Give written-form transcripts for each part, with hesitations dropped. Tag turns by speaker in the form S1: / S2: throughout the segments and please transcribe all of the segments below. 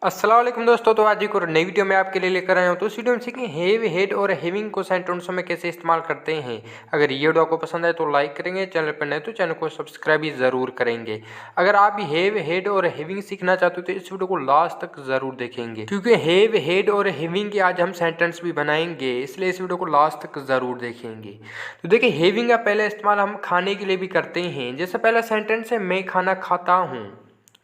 S1: अस्सलाम वालेकुम दोस्तों। तो आज एक और नई वीडियो में आपके लिए लेकर आया हूं। तो इस वीडियो में सीखेंगे हैव, हेड और हैविंग को सेंटेंसों में कैसे इस्तेमाल करते हैं। अगर ये वीडियो आपको पसंद आए तो लाइक करेंगे, चैनल पर नए तो चैनल को सब्सक्राइब भी ज़रूर करेंगे। अगर आप भी हैव, हेड और हैविंग सीखना चाहते हो तो इस वीडियो को लास्ट तक ज़रूर देखेंगे, क्योंकि हैव, हेड और हैविंग के आज हम सेंटेंस भी बनाएंगे, इसलिए इस वीडियो को लास्ट तक ज़रूर देखेंगे। तो देखिए, हैविंग का पहले इस्तेमाल हम खाने के लिए भी करते हैं। जैसे पहला सेंटेंस है मैं खाना खाता हूँ,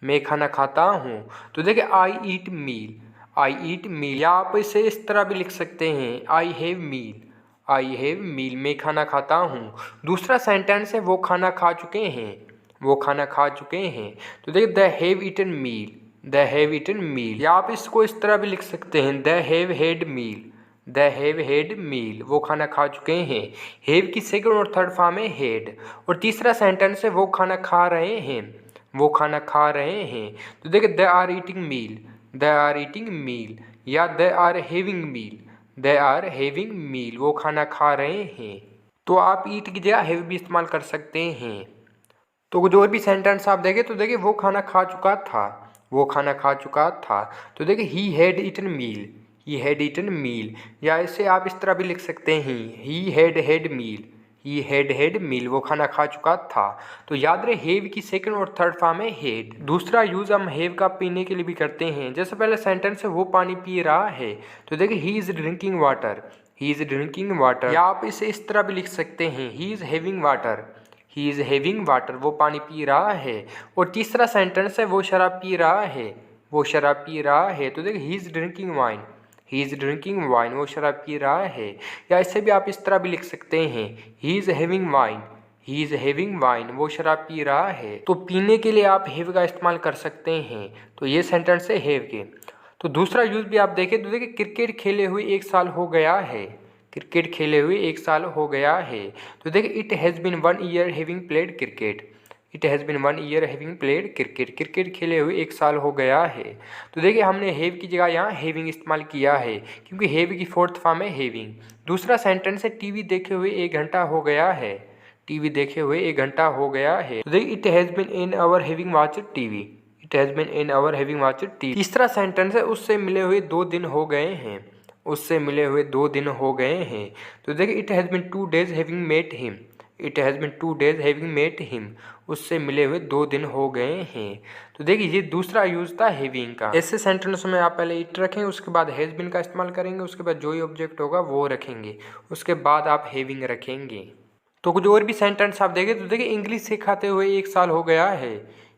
S1: मैं खाना खाता हूँ। तो देखिए आई ईट मील, आई ईट मील, या आप इसे इस तरह भी लिख सकते हैं I have meal, I have मील, मैं खाना खाता हूँ। दूसरा सेंटेंस है वो खाना खा चुके हैं, वो खाना खा चुके हैं। तो देखिए they have eaten meal, they have eaten meal, या आप इसको इस तरह भी लिख सकते हैं they have had meal, they have had meal, वो खाना खा चुके हैं। हैव की सेकंड और थर्ड फॉर्म है हैड। और तीसरा सेंटेंस है वो खाना खा रहे हैं, वो खाना खा रहे हैं। तो देखिए they are eating meal, they are eating meal, या they are having meal, they are having meal, वो खाना खा रहे हैं। तो आप ईट की जगह हैव भी इस्तेमाल कर सकते हैं। तो कुछ और भी सेंटेंस आप देखें तो देखिए वो खाना खा चुका था, वो खाना खा चुका था। तो देखिए he had eaten meal, he had eaten meal, या इसे आप इस तरह भी लिख सकते हैं he had had meal, he had had meal, वो खाना खा चुका था। तो याद रहे हैव की सेकंड और थर्ड फॉर्म है हैड। दूसरा यूज हम हैव का पीने के लिए भी करते हैं। जैसे पहले सेंटेंस है वो पानी पी रहा है। तो देखिए he is drinking water, he is drinking water, या आप इसे इस तरह भी लिख सकते हैं he is having water, he is having water, वो पानी पी रहा है। और तीसरा सेंटेंस है वो शराब पी रहा है, वो शराब पी रहा है। तो देखिए he is drinking wine, he is drinking wine, वो शराब पी रहा है। या इसे भी आप इस तरह भी लिख सकते हैं he is having wine, he is having wine, वो शराब पी रहा है। तो पीने के लिए आप हैव का इस्तेमाल कर सकते हैं। तो ये सेंटेंस है हैव के। तो दूसरा यूज भी आप देखें तो देखिए क्रिकेट खेले हुए 1 साल हो गया है, क्रिकेट खेले हुए 1 साल हो गया है। तो देखिए it has bin 1 year having played cricket, it has bin 1 year having played cricket, cricket खेले हुए 1 साल हो गया है। तो देखिए हमने हैव की जगह यहाँ हैविंग इस्तेमाल किया है, क्योंकि हैव की फोर्थ फॉर्म है हैविंग। दूसरा सेंटेंस है टीवी देखे हुए 1 घंटा हो गया है, टीवी देखे हुए 1 घंटा हो गया है। तो देखिए it has been an hour having watched TV, it has been an hour having watched TV. तीसरा सेंटेंस है उससे मिले हुए 2 दिन हो गए हैं, उससे मिले हुए 2 दिन हो गए हैं। तो देखिए it has been 2 days having met him, it has been 2 days having met him, उससे मिले हुए 2 दिन हो गए हैं। तो देखिए ये दूसरा यूज़ था हैविंग का। ऐसे सेंटेंस में आप पहले इट रखेंगे, उसके बाद हैज़ बिन का इस्तेमाल करेंगे, उसके बाद जो ही ऑब्जेक्ट होगा वो रखेंगे, उसके बाद आप हैविंग रखेंगे। तो कुछ और भी सेंटेंस आप देखें तो देखिए इंग्लिश सिखाते हुए 1 साल हो गया है,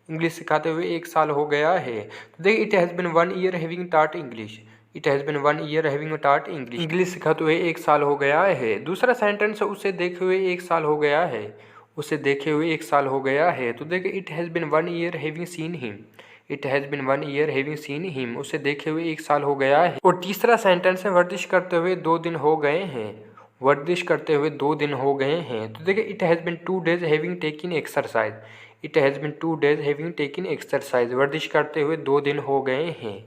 S1: इंग्लिश सिखाते हुए 1 साल हो गया है। तो देखिए it has bin 1 year having taught English, it has bin 1 year having taught English, English सिखाते हुए 1 साल हो गया है। दूसरा सेंटेंस उसे देखे हुए 1 साल हो गया है, उसे देखे हुए 1 साल हो गया है। तो देखिए it has bin 1 year having seen him, it has bin 1 year having seen him, उसे देखे हुए 1 साल हो गया है। और तीसरा सेंटेंस है वर्जिश करते हुए 2 दिन हो गए हैं, वर्जिश करते हुए 2 दिन हो गए हैं। तो देखिए it has been 2 days having taken exercise, it has been 2 days having taken exercise, वर्जिश करते हुए 2 दिन हो गए हैं।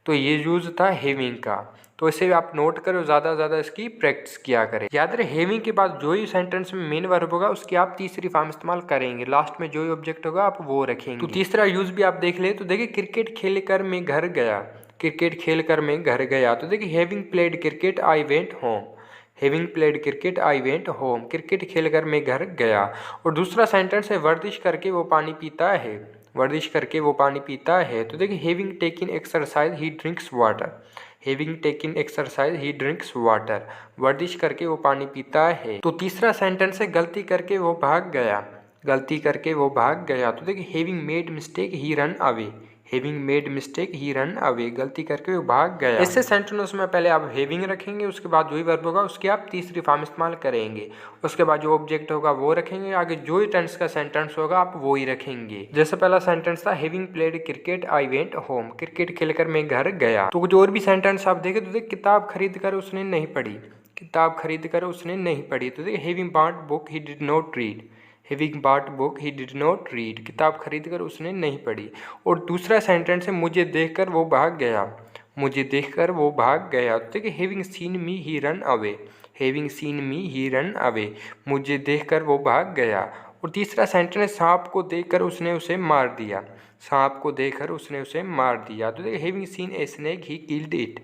S1: तो ये यूज़ था हैविंग का। तो इसे आप नोट करो, ज़्यादा से ज़्यादा इसकी प्रैक्टिस किया करें। याद रहे हैविंग के बाद जो ही सेंटेंस में मेन वर्ब होगा उसकी आप तीसरी फॉर्म इस्तेमाल करेंगे, लास्ट में जो ही ऑब्जेक्ट होगा आप वो रखेंगे। तो तीसरा यूज़ भी आप देख ले तो देखिए क्रिकेट खेल कर मैं घर गया, क्रिकेट खेल कर मैं घर गया। तो देखिए having played cricket I went home, having played cricket I went home, cricket खेलकर मैं घर गया। और दूसरा सेंटेंस है वर्जिश करके वो पानी पीता है, वर्जिश करके वो पानी पीता है। तो देखिए हैविंग टेकिन एक्सरसाइज ही drinks water, having taken exercise ही ड्रिंक्स वाटर, वर्जिश करके वो पानी पीता है। तो तीसरा सेंटेंस है गलती करके वो भाग गया, गलती करके वो भाग गया। तो देखिए having made mistake he ran away, having made mistake he ran away, गलती करके वो भाग गया। ऐसे सेंटेंस में पहले आप हैविंग रखेंगे, उसके बाद जो ही वर्ब होगा उसकी आप तीसरी फॉर्म इस्तेमाल करेंगे, उसके बाद जो ऑब्जेक्ट होगा वो रखेंगे, आगे जो ही टेंस का सेंटेंस होगा आप वो ही रखेंगे। जैसे पहला सेंटेंस था having played cricket I went home, cricket खेलकर मैं घर गया। तो कुछ और भी सेंटेंस आप देखें तो देखिए किताब खरीद कर उसने नहीं पढ़ी, किताब खरीद कर उसने नहीं पढ़ी। तो देखिए having bought book he did not read, having bought book he did not read, किताब खरीद कर उसने नहीं पढ़ी। और दूसरा सेंटेंस है मुझे देखकर वो भाग गया, मुझे देखकर वो भाग गया। तो देखिए having seen me he ran away, having seen me he ran away, मुझे देखकर वो भाग गया। और तीसरा सेंटेंस सांप को देखकर उसने उसे मार दिया, सांप को देखकर उसने उसे मार दिया। तो देखिए having scene a snake he killed it,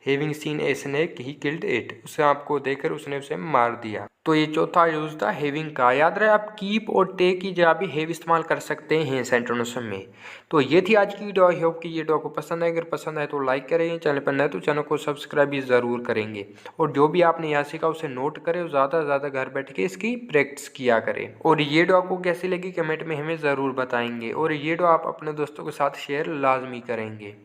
S1: having scene a snake he killed it, उस सांप को देखकर उसने उसे मार दिया। तो ये चौथा यूज था हैविंग का। याद रहे आप कीप और टेक की जगह भी हैव इस्तेमाल कर सकते हैं सेंटेंस में। तो ये थी आज की वीडियो। आई होप कि ये वीडियो आपको पसंद आए। अगर पसंद आए तो लाइक करेंगे, चैनल पर नए तो चैनल को सब्सक्राइब भी ज़रूर करेंगे। और जो भी आपने यहाँ सीखा उसे नोट करें और ज़्यादा से ज़्यादा घर बैठ के इसकी प्रैक्टिस किया करें। और ये वीडियो आपको कैसी लगी कमेंट में हमें ज़रूर बताएंगे। और ये वीडियो आप अपने दोस्तों के साथ शेयर लाजमी करेंगे।